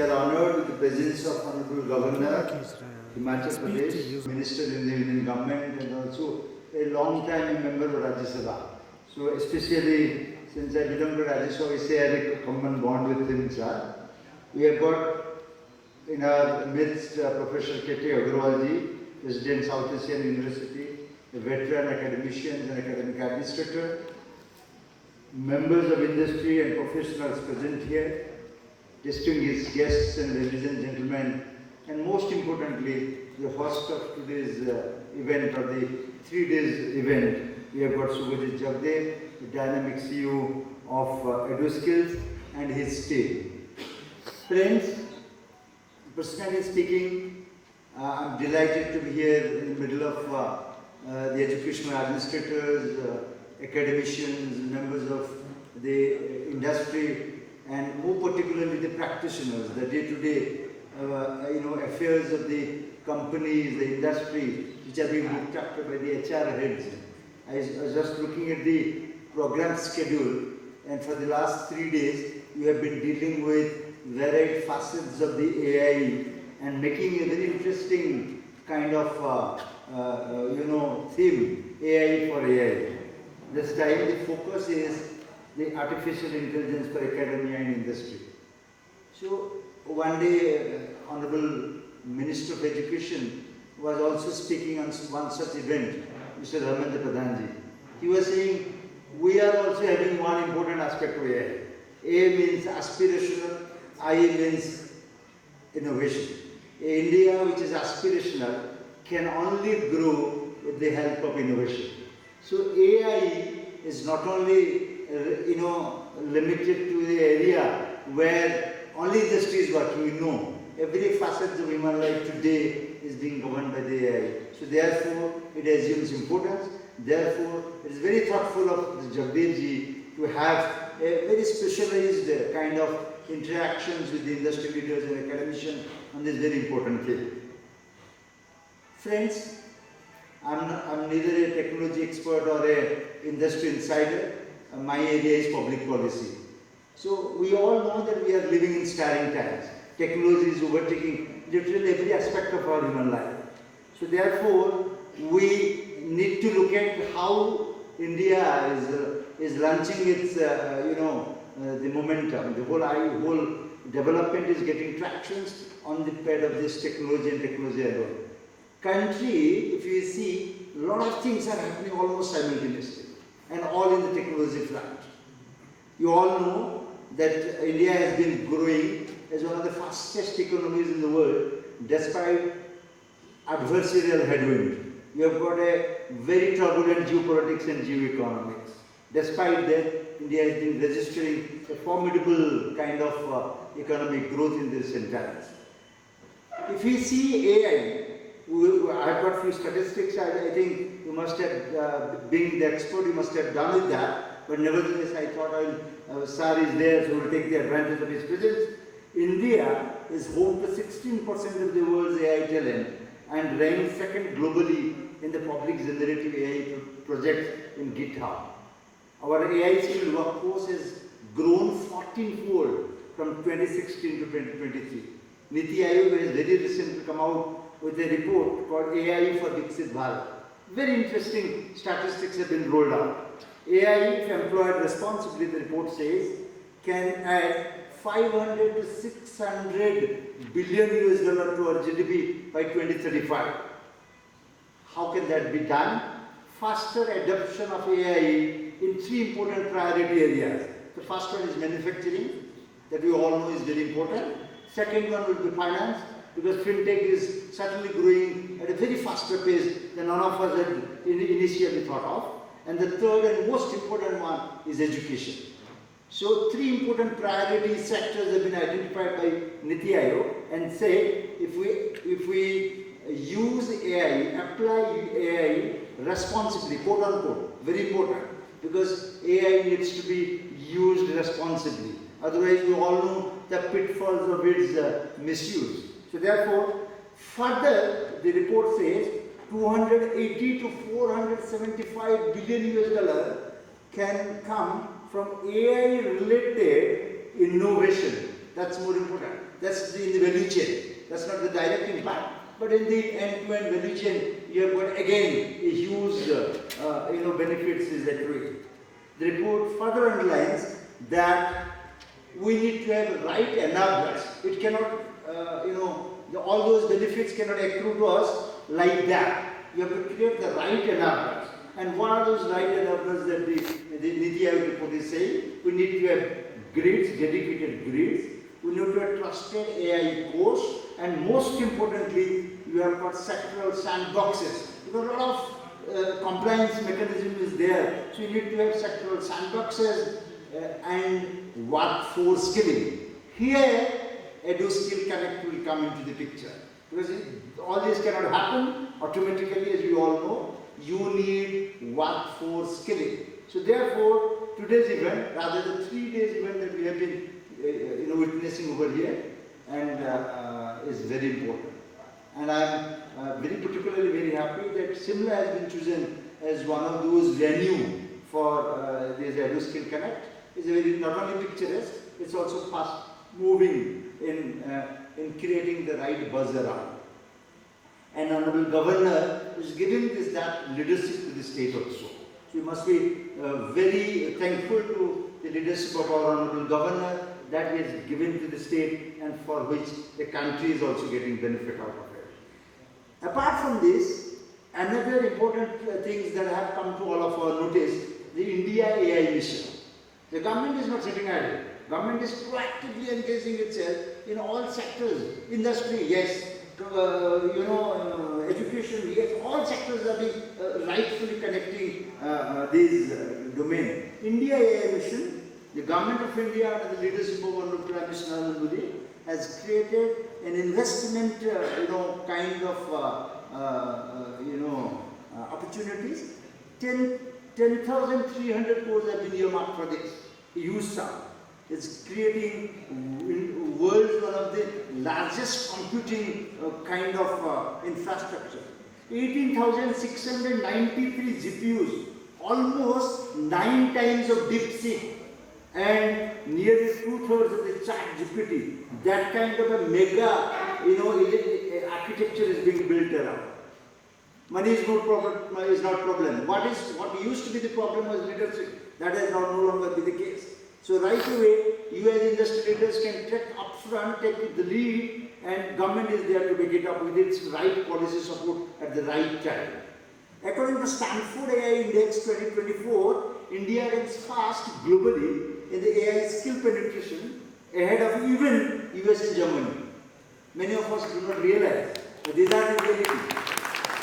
we are honored with the presence of Honorable Governor, Himachal Pradesh, Minister in the Union Government, and also a long-time member of Rajya Sabha. So especially since I belong to Rajya Sabha, we say I have a common bond with him, sir. We have got in our midst Professor 𝐾𝐝𝐲𝐬𝐺, President South Asian University, a veteran academician and academic administrator, members of industry and professionals present here, distinguished guests and ladies and gentlemen, and most importantly, the host of today's event or the 3 days event. We have got 𝐂𝐲𝐬𝐧𝐭, the dynamic CEO of EduSkills and his team. Friends, personally speaking, I'm delighted to be here in the middle of the educational administrators, academicians, members of the industry, and more particularly the practitioners, the day-to-day affairs of the companies, the industry, which are being looked after by the HR heads. I was just looking at the program schedule, and for the last 3 days, we have been dealing with varied facets of the AI and making a very interesting kind of theme, AI for AI. This time the focus is the artificial intelligence for academia and industry. So one day, Honorable Minister of Education was also speaking on one such event, Mr. Dharmendra Pradhanji. He was saying, we are also having one important aspect of AI. A means aspirational, I means innovation. India, which is aspirational, can only grow with the help of innovation. So AI is not only limited to the area where only industry is working. No, every facet of human life today is being governed by the AI. So therefore, it assumes importance. Therefore, it is very thoughtful of Jagdevji to have a very specialized kind of interactions with the industry leaders and academicians on this very important thing. Friends, I'm neither a technology expert or an industry insider. My area is public policy. So we all know that we are living in stirring times. Technology is overtaking literally every aspect of our human life. So therefore, we need to look at how India is launching its, the momentum. The whole development is getting traction on the pad of this technology and technology alone. Country, if you see, a lot of things are happening almost simultaneously, and all in the technology front. You all know that India has been growing as one of the fastest economies in the world, despite adversarial headwind. You have got a very turbulent geopolitics and geoeconomics. Despite that, India has been registering a formidable kind of economic growth in this entirety. If we see AI, I've got few statistics. I think you must have, being the expert, you must have done with that. But nevertheless, I thought Sir is there, so we'll take the advantage of his presence. India is home to 16% of the world's AI talent and ranks second globally in the public generative AI projects in GitHub. Our AI skilled workforce has grown 14-fold from 2016 to 2023. NITI Aayog has very recently come out with a report called AI for Viksit Bharat. Very interesting statistics have been rolled out. AI, if employed responsibly, the report says, can add 500 to 600 billion US dollar to our GDP by 2035. How can that be done? Faster adoption of AI in 3 important priority areas. The first one is manufacturing, that we all know is very important. Second one will be finance, because fintech is certainly growing at a very faster pace than none of us had initially thought of. And the third and most important one is education. So 3 important priority sectors have been identified by NITI Aayog and say if we use AI, apply AI responsibly, quote unquote, very important, because AI needs to be used responsibly. Otherwise, we all know the pitfalls of its misuse. So therefore, further, the report says 280 to 475 billion US dollar can come from AI-related innovation That's more important. That's in the value chain. That's not the direct impact. But in the end-to-end value chain, you have got again a huge benefits is accruing. The report further underlines that we need to have right enablers. It cannot, all those benefits cannot accrue to us like that. You have to create the right enablers. And what are those right enablers that the Niti Aayog report is saying? We need to have grids, dedicated grids. We need to have trusted AI cores. And most importantly, you have got sectoral sandboxes. Because a lot of compliance mechanism is there. So you need to have sectoral sandboxes and workforce skilling. Here, 𝐸DuSkillConnect will come into the picture. Because all this cannot happen automatically, as we all know. You need workforce skilling. So therefore, today's event, rather the 3 days event that we have been witnessing over here, and is very important. And I am very particularly very happy that Shimla has been chosen as one of those venues for this 𝐸DuSkillConnect. It's a very not only picturesque, it's also fast moving in creating the right buzz around. And Honorable Governor is giving that leadership to the state also. So we must be very thankful to the leadership of our Honorable Governor that he has given to the state and for which the country is also getting benefit out of it. Apart from this, another important things that have come to all of our notice, the India AI mission. The government is not sitting idle. Government is proactively engaging itself in all sectors. Industry, yes. Education, yes, all sectors are being rightfully connecting these domains. India AI mission, the government of India under the leadership of Honorable Prime Minister Narendra Modi has created an investment, kind of, opportunities. 10,300 crores have been earmarked for this. A huge sum. It's creating world's one of the largest computing kind of infrastructure. 18,693 GPUs, almost 9 times of DeepSeek, and nearly 2/3 of the ChatGPT. That kind of a mega, architecture is being built around. Money is not problem. What used to be the problem was leadership. That has now no longer be the case. So right away, you as industry leaders can take upfront, take the lead, and government is there to back it up with its right policy support at the right time. According to Stanford AI Index 2024, India ranks fast globally in the AI skill penetration, ahead of even US and Germany. Many of us do not realize that these are the reality.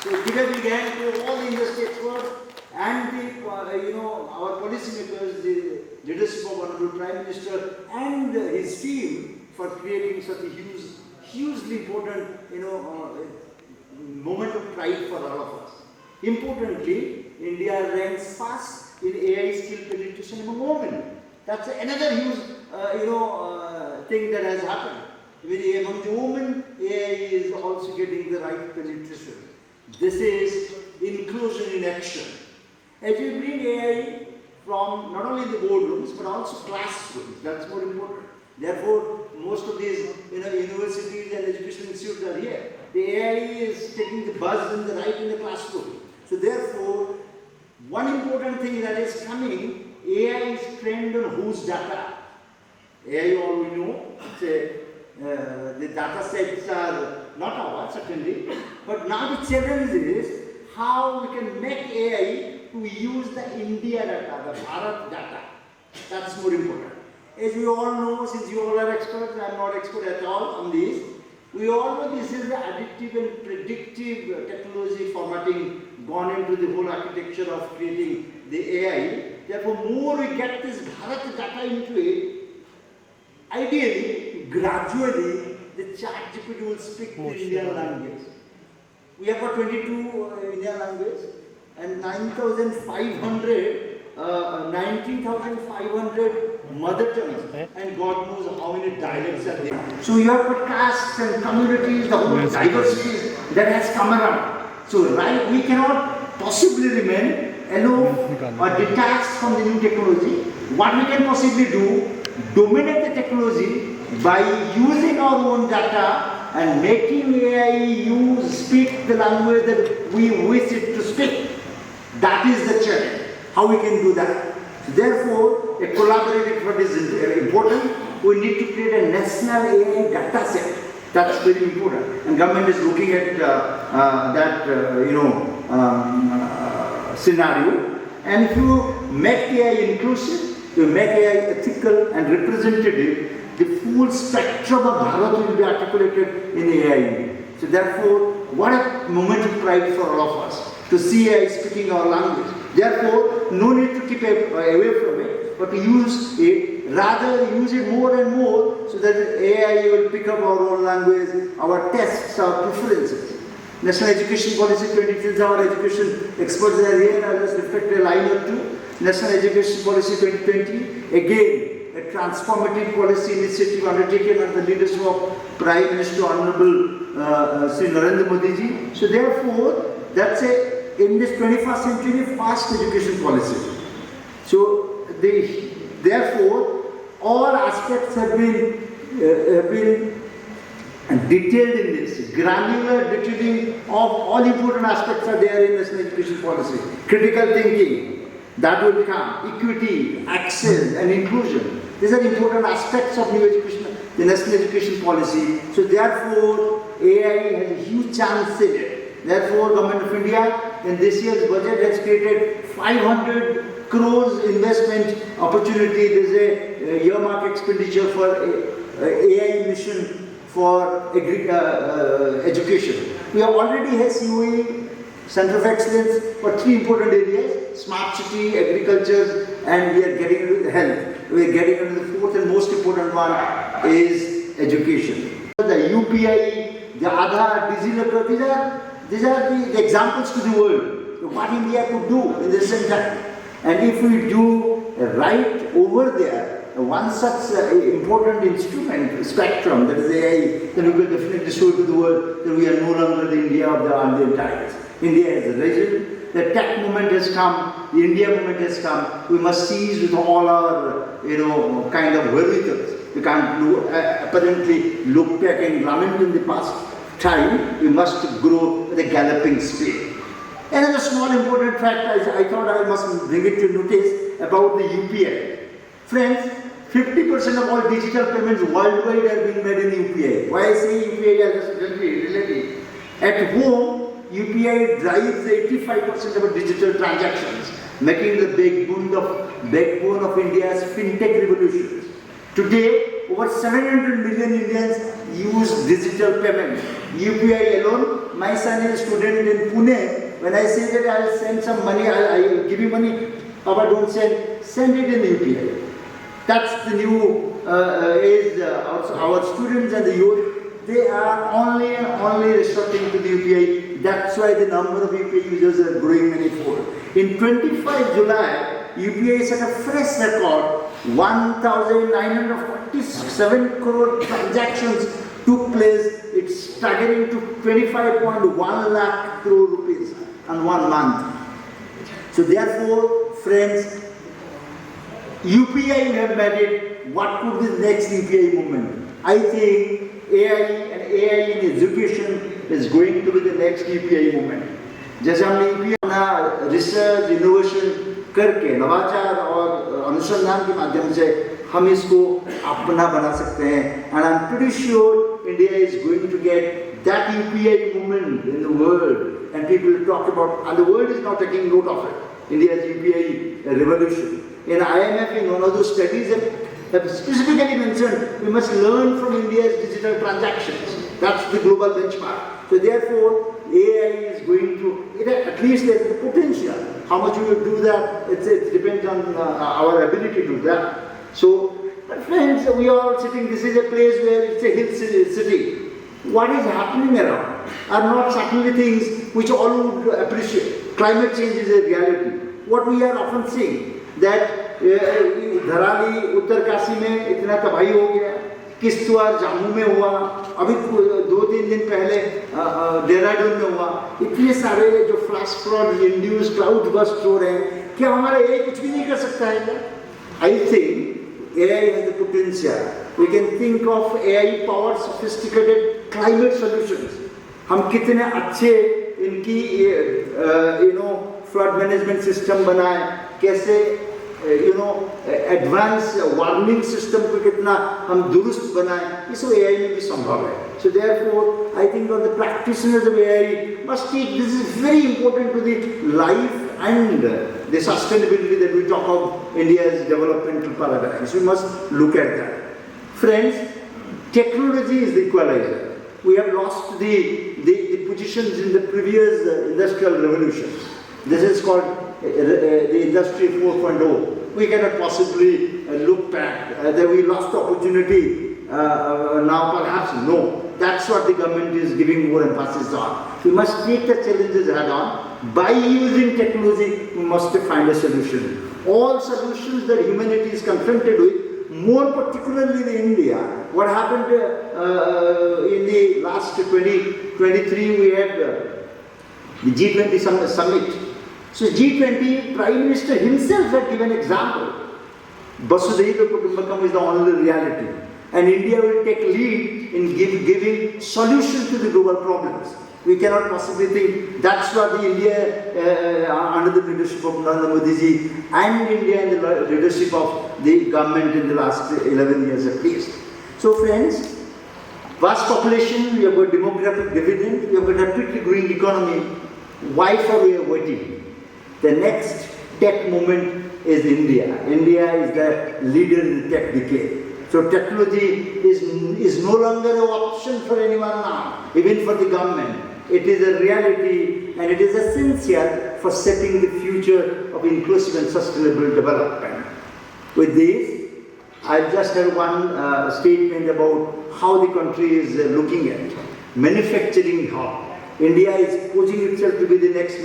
So give a big hand to all the industry experts and our policymakers, the leadership of Honorable Prime Minister and his team for creating such a hugely important moment of pride for all of us. Importantly, India ranks fast in AI skill penetration among women. That's another huge thing that has happened. Among the women, AI is also getting the right penetration. This is inclusion in action. As we bring AI from not only the boardrooms but also classrooms, that's more important. Therefore, most of these universities and educational institutes are here. The AI is taking the buzz and the right in the classroom. So therefore, one important thing that is coming, AI is trained on whose data? AI, all we know, the data sets are not ours, certainly, but now the challenge is how we can make AI to use the India data, the Bharat data. That's more important. As we all know, since you all are experts, I am not expert at all on this, we all know this is the additive and predictive technology formatting gone into the whole architecture of creating the AI. Therefore, more we get this Bharat data into it, ideally, gradually, the ChatGPT will speak the Indian language. We have got 22 Indian language and 19,500 mother tongues, and God knows how many dialects are there. So you have got castes and communities, the whole diversity that has come around. So we cannot possibly remain alone or detached from the new technology. What we can possibly do, dominate the technology, by using our own data and making AI speak the language that we wish it to speak. That is the challenge. How we can do that? Therefore, a collaborative effort is important. We need to create a national AI data set. That's very important. And government is looking at that, scenario. And if you make AI inclusive, you make AI ethical and representative, the full spectrum of Bharat will be articulated in AI. So therefore, what a moment of pride for all of us to see AI speaking our language. Therefore, no need to keep away from it, but to use it, rather use it more and more so that AI will pick up our own language, our tastes, our preferences. National Education Policy 20, our education experts are here, I'll just reflect a line or two. National Education Policy 2020, again, a transformative policy initiative undertaken under the leadership of Prime Minister Honorable Sri Narendra Modi ji. So therefore, that's in this 21st century, fast education policy. So therefore, all aspects have been detailed in this. Granular detailing of all important aspects are there in national education policy. Critical thinking, that will become equity, access and inclusion. These are important aspects of new education, the national education policy. So therefore, AI has a huge chance in it. Therefore, Government of India in this year's budget has created 500 crores investment opportunity. There is a earmark expenditure for AI mission for education. We have already have COE, Center of Excellence, for 3 important areas: smart city, agriculture, and we are getting into health. We are getting into the 4th and most important one is education. The UPI, the Aadhaar, DigiLocker, these are the examples to the world what India could do in the same time. And if we do right over there, one such important instrument, spectrum, that is AI, then we will definitely show to the world that we are no longer the India of the earlier times. India has risen, the tech movement has come, the India movement has come. We must seize with all our, kind of wherewithals. We can't apparently look back and lament in the past time. We must grow at a galloping speed. Another small important fact I thought I must bring it to notice about the UPI. Friends, 50% of all digital payments worldwide are being made in UPI. Why I say UPI? I'll just relate. At home, UPI drives 85% of digital transactions, making the backbone of India's fintech revolution. Today, over 700 million Indians use digital payment. UPI alone, my son is a student in Pune. When I say that I'll send some money, I'll give you money, Papa don't send it in UPI. That's the new age, our students and the youth, they are only and only resorting to the UPI. That's why the number of UPI users are growing manifold. In 25 July, UPI set a fresh record. 1,947 crore transactions took place. It's staggering to 25.1 lakh crore rupees in 1 month. So therefore, friends, UPI we have made it. What could be the next UPI movement? I think AI in education is going to be the next UPI movement. जैसे हमने UPI अपना research innovation करके नवाचार और अनुसंधान के माध्यम से हम इसको अपना बना सकते हैं. And I'm pretty sure India is going to get that UPI movement in the world, and people will talk about, and the world is now taking note of it. India's UPI revolution. In IMF, in one of those studies have specifically mentioned we must learn from India's digital transactions. That's the global benchmark. So therefore, AI is going to, at least there's the potential. How much we will do that, it depends on our ability to do that. So, but friends, we are all sitting, this is a place where it's a hill city. What is happening around are not certainly things which all would appreciate. Climate change is a reality. What we are often seeing, that Dharali Uttarkashi में इतना तबाही हो गया, किश्तवाड़ जम्मू में हुआ, अभी 2-3 दिन पहले देहरादून में हुआ, इतने सारे जो flash flood induce cloud burst हो रहे हैं, क्या हमारा AI कुछ भी नहीं कर सकता है? I think AI has the potential We can think of AI-powered sophisticated climate solutions. हम कितने अच्छे इनकी flood management system बनाए, कैसे advanced warming system को कितना हम दुरुस्त बनाए, ये सब AI में भी संभव है. So therefore, I think all the practitioners of AI must take this is very important to the life and the sustainability that we talk of India's developmental paradigm. So we must look at that. Friends, technology is the equalizer. We have lost the positions in the previous industrial revolutions. This is called the Industry 4.0. We cannot possibly look back that we lost opportunity. Now perhaps no. That's what the government is giving more emphasis on. We must take the challenges head on. By using technology, we must find a solution. All solutions that humanity is confronted with, more particularly in India, what happened in the last 2023, we had the G20 summit. So G20, Prime Minister himself had given an example. Vasudhaiva Kutumbakam is the only reality. And India will take lead in giving solutions to the global problems. We cannot possibly think that's what the India under the leadership of Narendra Modi ji and India in the leadership of the government in the last 11 years at least. So friends, vast population, we have got demographic dividend, we have got rapidly growing economy. Why are we waiting? The next tech movement is India. India is the leader in the tech decade. So technology is no longer an option for anyone now, even for the government. It is a reality and it is essential for setting the future of inclusive and sustainable development. With this, I just have one statement about how the country is looking at manufacturing hub. India is posing itself to be the next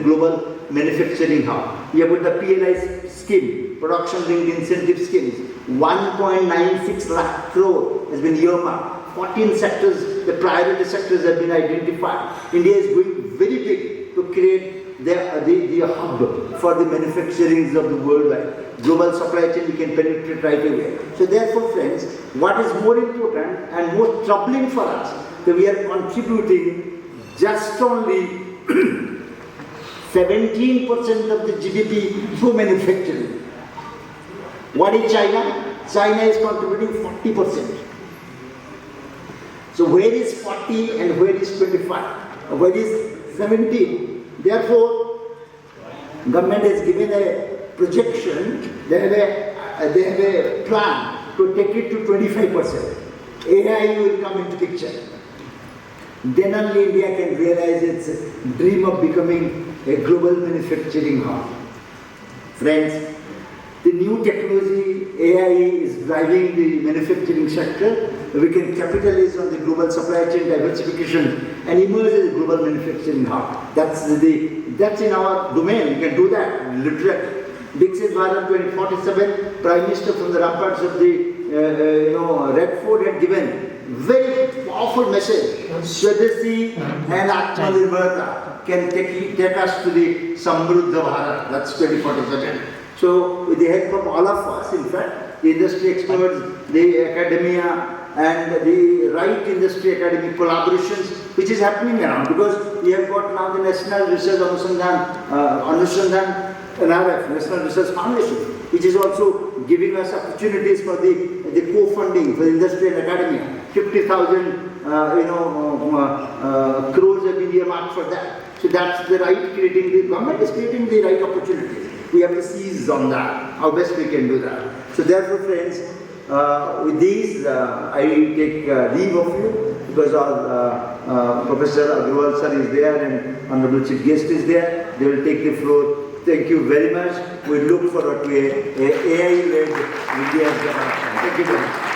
global manufacturing hub. We have got the PLI scheme, production linked incentive schemes. 1.96 lakh crore has been earmarked. 14 sectors, the priority sectors have been identified. India is going very big to create the hub for the manufacturing of the worldwide. Global supply chain we can penetrate right away. So therefore friends, what is more important and more troubling for us, that we are contributing just only 17% of the GDP to manufacturing. What is China? China is contributing 40%. So where is 40 and where is 25? Where is 17? Therefore, government has given a projection, they have a plan to take it to 25%. AI will come into picture. Then only India can realize its dream of becoming a global manufacturing hub. Friends, the new technology, AI, is driving the manufacturing sector. We can capitalize on the global supply chain diversification and emerge as a global manufacturing hub. That's in our domain. We can do that literally. Dixit Bharat 2047, Prime Minister from the ramparts of the Red Fort had given very powerful message. Swadeshi and Atmanirbharta can take us to the Samruddha Bharat. That's 2047. So with the help of all of us, in fact, the industry experts, the academia and the right industry academic collaborations, which is happening around, because we have got now the National Research Anusandhan NRF, National Research Foundation, which is also giving us opportunities for the co-funding for industry and academia. 50,000 crores have been earmarked for that. So that's the right the government is creating the right opportunities. We have to seize on that, how best we can do that. So therefore friends, with these I take leave of you, because our Professor Agrawal sir is there and Honorable Chief Guest is there. They will take the floor. Thank you very much. We look forward to a AI-led India. Thank you very much.